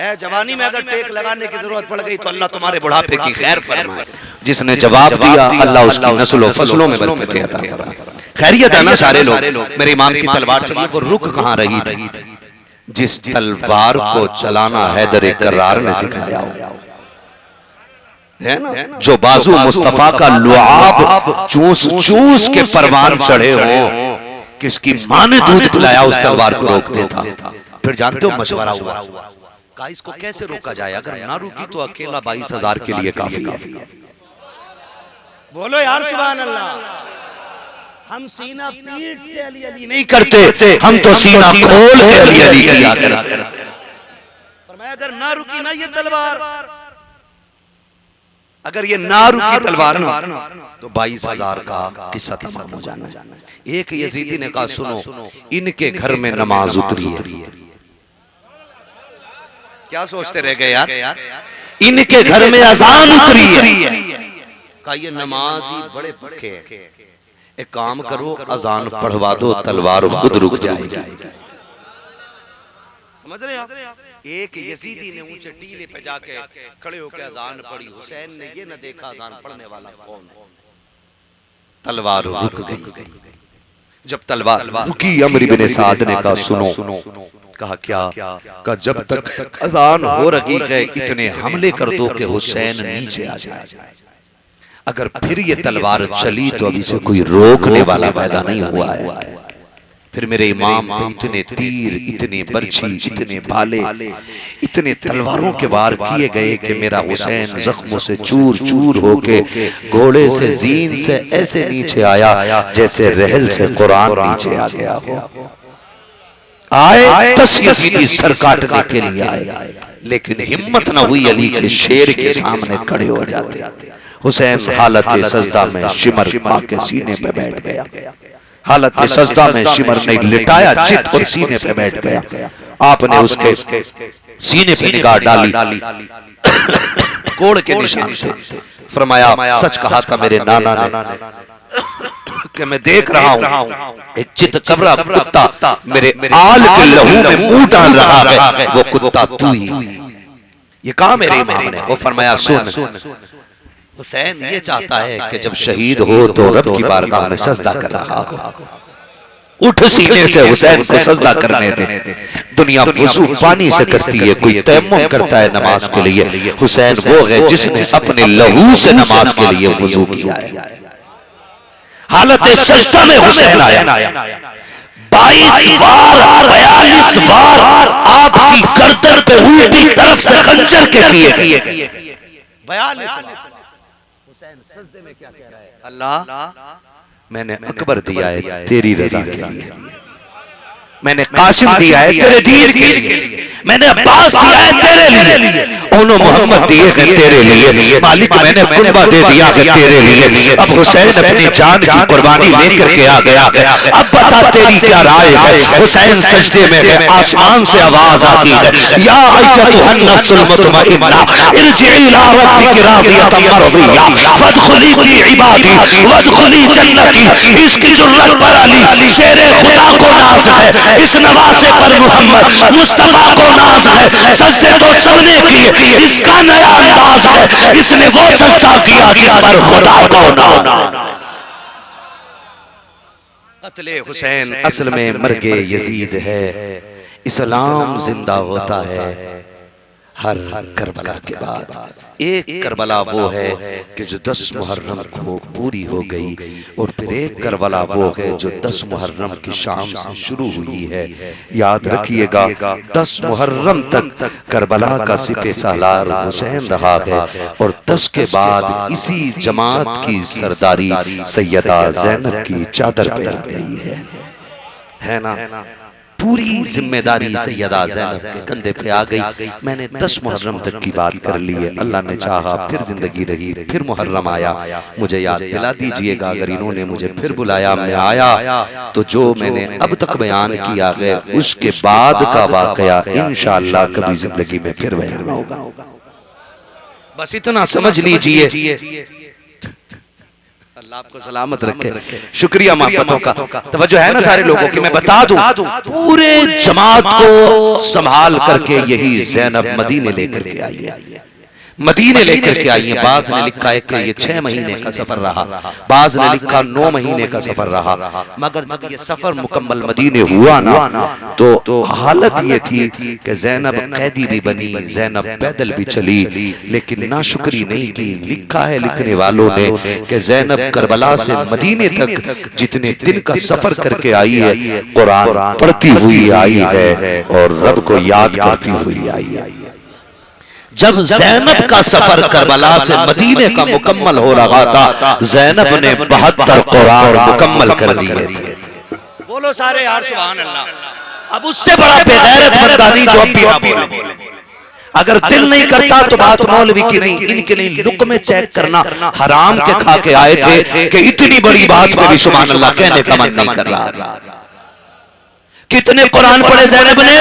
اے جوانی میں اگر ٹیک لگانے کی ضرورت پڑ گئی تو اللہ تمہارے بڑھاپے کی خیر فرمائے۔ جس نے جواب دیا اللہ اس کی نسل و فصلوں میں برکتیں عطا فرمائے۔ خیریت ہے نا سارے لوگ؟ میرے امام کی تلوار چلیے، وہ رک کہاں رہی تھی؟ جس تلوار کو چلانا حیدر کرار نے سکھایا ہو، ہے نا جو بازو مصطفیٰ کا لعاب چوس چوس کے پروان چڑھے ہوں، کس کی ماں نے دودھ پلایا اس تلوار کو روکتے تھا۔ پھر جانتے ہو مشورہ ہوا کہ اس کو کیسے روکا جائے، اگر نہ روکی تو اکیلا 22,000 کے لیے کافی ہے۔ بولو یار سبحان اللہ۔ ہم سینہ پیٹ کے علی علی نہیں کرتے، ہم تو سینہ کھول کے علی علی کیا کرتے۔ فرمایا اگر نہ رکی نہ یہ تلوار، اگر یہ نہ رکی تلوار نا تو 22,000 کا قصہ تمام ہو جانا ہے۔ ایک یزیدی نے کہا سنو ان کے گھر میں نماز اتری ہے۔ کیا سوچتے رہ گئے یار؟ ان کے گھر میں اذان اتری ہے۔ کہا یہ نماز ہی بڑے پکے ہیں، ایک کام کرو اذان پڑھوا دو، تلوار خود رک جائے گی۔ سمجھ رہے آپ؟ ایک یزیدی نے اونچے ٹیلے پہ جا کے کھڑے ہو کے اذان پڑھی، حسین نے یہ نہ دیکھا اذان پڑھنے والا کون ہے، تلوار رک گئی۔ جب تلوار رکی عمرو بن سعد نے کہا سنو، کہا کیا؟ کہا جب تک اذان ہو رہی ہے اتنے حملے کر دو کہ حسین نیچے آ جائے، اگر پھر یہ تلوار چلی تو ابھی سے کوئی روکنے والا پیدا نہیں ہوا ہے۔ پھر میرے امام پہ اتنے تیر، اتنے برچھی، اتنے بھالے، اتنے تلواروں کے وار کیے گئے کہ میرا حسین زخموں سے چور چور ہو کے گھوڑے سے زین سے ایسے نیچے آیا جیسے رحل سے قرآن نیچے آ گیا ہو۔ آئے 10 یزیدی سر کاٹنے کے لیے آئے، لیکن ہمت نہ ہوئی علی کے شیر کے سامنے کھڑے ہو جاتے۔ حسین حالت سجدہ میں شمر ماں کے سینے پہ بیٹھ گیا، حالت سجدہ میں شمر نے لٹایا چت اور سینے پہ بیٹھ گیا۔ آپ نے اس کے سینے پہ نگاہ ڈالی، کوڑ کے نشان تھے۔ فرمایا سچ کہا تھا میرے نانا نے کہ میں دیکھ رہا ہوں ایک چت کبرا کتا میرے آل کے لہو میں منہ ڈال رہا ہے، وہ کتا تو ہی۔ یہ کہا میرے امام نے، وہ فرمایا سن حسین یہ چاہتا ہے کہ جب شہید ہو تو رب کی بارگاہ میں سجدہ کر رہا ہو، اٹھ سینے سے حسین کو سجدہ کرنے دے۔ دنیا وضو پانی سے کرتی ہے، کوئی تیمم کرتا ہے نماز کے لیے، حسین وہ ہے جس نے اپنے لہو سے نماز کے لیے وضو کیا ہے۔ حالت سجدہ میں حسین آیا، 22 بار 42 بار آپ کی گردن پہ الٹی طرف سے خنجر کے کیے گئے۔ 42 حسین سجدے میں کیا کہہ رہا ہے؟ اللہ میں نے اکبر دیا ہے تیری رضا کے لیے، میں نے قاسم دیا ہے تیرے دین کے لیے، میں نے عباس دیا ہے تیرے لیے، انہوں محمد دیے ہیں تیرے لیے، مالک میں نے کنبہ دے دیا ہے تیرے لیے۔ اب حسین اپنی جان کی قربانی لے کر کے آ گیا، اب بتا تیری کیا رائے ہے؟ حسین سجدے میں ہے، آسمان سے آواز آتی ہے یا ایتھا النفس المطمئنہ ارجعی الی ربک راضیۃ مرضیہ فادخلی فی عبادی وادخلی جنتی۔ اس کی جرت پر علی شیر خدا کو ناز ہے، اس نوازے پر محمد مصطفیٰ کو ناز ہے۔ سجدے تو سب نے کیے، اس کا نیا انداز ہے، اس نے وہ سجدہ کیا جس پر خدا کو ناز ہے۔ قتل حسین اصل میں مرگ یزید ہے، اسلام زندہ ہوتا ہے ہر کربلا کے بعد۔ ایک کربلا وہ ہے کہ جو 10 محرم کو پوری ہو گئی، اور پھر ایک کربلا وہ ہے جو 10 محرم کی شام سے شروع ہوئی ہے۔ یاد رکھیے گا 10 محرم تک کربلا کا سپہ سالار حسین رہا ہے، اور 10 کے بعد اسی جماعت کی سرداری سیدہ زینب کی چادر پہ آ گئی ہے نا؟ پوری ذمہ داری سیدہ زینب کے کندھے پہ آ گئی۔ میں نے 10 محرم تک کی بات کر لی ہے، اللہ نے چاہا پھر زندگی رہی، پھر محرم آیا، مجھے یاد دلا دیجئے گا اگر انہوں نے مجھے پھر بلایا میں آیا تو جو میں نے اب تک بیان کیا ہے اس کے بعد کا واقعہ انشاءاللہ کبھی زندگی میں پھر بیان ہوگا۔ بس اتنا سمجھ لیجئے۔ اللہ آپ کو سلامت رکھے۔ شکریہ محبتوں کا، توجہ ہے نا سارے لوگوں کی؟ میں بتا دوں پورے جماعت کو سنبھال کر کے یہی زینب مدینے لے کر کے آئی ہے، مدینے لے کر کے آئی ہیں۔ بعض نے لکھا ہے کہ یہ 6 مہینے کا سفر رہا، بعض نے لکھا 9 مہینے کا سفر رہا، مگر جب یہ سفر مکمل مدینے ہوا نا تو حالت یہ تھی کہ زینب قیدی بھی بنی، زینب پیدل بھی چلی، لیکن ناشکری نہیں کی۔ لکھا ہے لکھنے والوں نے کہ زینب کربلا سے مدینے تک جتنے دن کا سفر کر کے آئی ہے قرآن پڑھتی ہوئی آئی ہے اور رب کو یاد کرتی ہوئی آئی ہے۔ جب زینب کا سفر کربلا سے مدینے کا مکمل ہو رہا تھا، زینب نے 72 قرآن مکمل کر دیے تھے۔ بولو سارے یار سبحان اللہ۔ اب اس سے بڑا بے غیرت بندہ نہیں جو اب بھی نہ بولے۔ اگر دل نہیں کرتا تو بات مولوی کی نہیں، ان کے لیے لقمے چیک کرنا حرام کے کھا کے آئے تھے کہ اتنی بڑی بات پہ بھی سبحان اللہ کہنے کا من نہیں کر رہا تھا۔ کتنے قرآن پڑھے زینب نے؟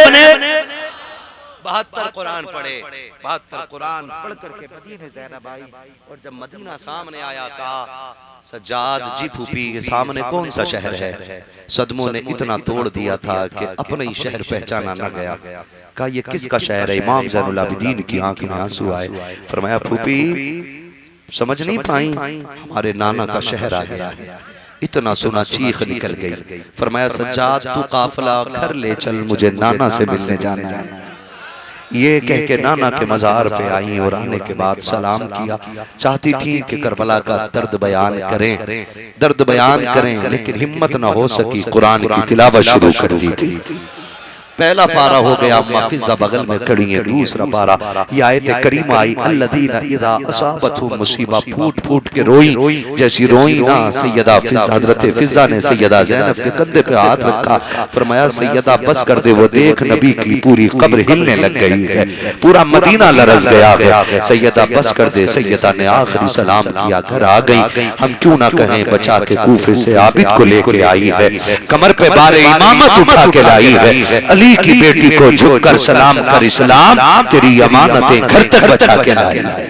72 قرآن پڑھے۔ 72 قرآن پڑھ کر کے مدینے زینب آئی، اور جب مدینہ سامنے آیا کہا سجاد جی پھوپھی کے سامنے کون سا شہر ہے؟ صدموں نے اتنا توڑ دیا تھا کہ اپنے ہی شہر پہچانا نہ گیا۔ کہا یہ کس کا شہر ہے؟ امام زین العابدین کی آنکھ میں آنسو آئے۔ فرمایا پھوپھی سمجھ نہیں پائیں، ہمارے نانا کا شہر آ گیا ہے۔ اتنا سنا چیخ نکل گئی۔ فرمایا سجاد تو قافلہ گھر لے چل، مجھے نانا سے ملنے جانا ہے۔ یہ کہہ کے نانا کے مزار پہ آئیں، اور آنے کے بعد سلام کیا۔ چاہتی تھی کہ کربلا کا درد بیان کریں، لیکن ہمت نہ ہو سکی، قرآن کی تلاوت شروع کر دی تھی۔ پہلا پارہ ہو گیا، محفظہ بغل میں کڑی ہے۔ دوسرا پارہ یہ آیت کریمہ آئی، الذین اذا اصابتہم مصیبہ، پھوٹ پھوٹ کے روئیں جیسی روئیں نا سیدہ فضہ۔ حضرت فضہ نے سیدہ زینب کے کندھے پہ ہاتھ رکھا، فرمایا سیدہ بس کر دے، وہ دیکھ نبی کی پوری قبر ہلنے لگ گئی ہے، پورا مدینہ لرز گیا ہے، سیدہ بس کر دے۔ سیدہ نے آخری سلام کیا، گھر آ گئی۔ ہم کیوں نہ کہیں بچا کے کوفے سے عابد کو لے کے آئی ہے، کمر پہ بار امامت اٹھا کے لائی ہے، علی کی بیٹی کو جھک کر سلام کر، اسلام تیری امانتیں گھر تک بچا کے لائی ہے،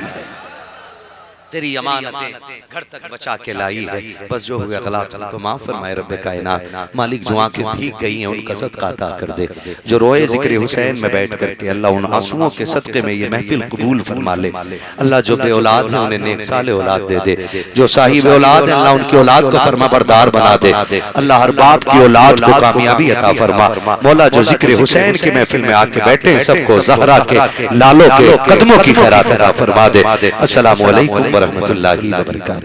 تیری امانتیں گھر تک بچا کے لائی ہے۔ بس جو ہوئے غلط ان کو معاف فرمائے رب کائنات۔ مالک جو آنکھیں بھیگ گئی ہیں ان کا صدقہ عطا کر دے، جو روئے ذکر حسین میں بیٹھ کر کے اللہ ان آنسوؤں کے صدقے میں یہ محفل قبول فرما لے۔ اللہ جو بے اولاد ہیں انہیں نیک صالح اولاد دے دے، جو صاحب اولاد ہیں اللہ ان کی اولاد کو فرما بردار بنا دے۔ اللہ ہر باپ کی اولاد کو کامیابی عطا فرما۔ مولا جو ذکر حسین کی محفل میں آ کے بیٹھے ہیں سب کو زہرا کے لالوں کے قدموں کی خیرات عطا فرما دے۔ السلام علیکم ورحمۃ اللہ وبرکاتہ۔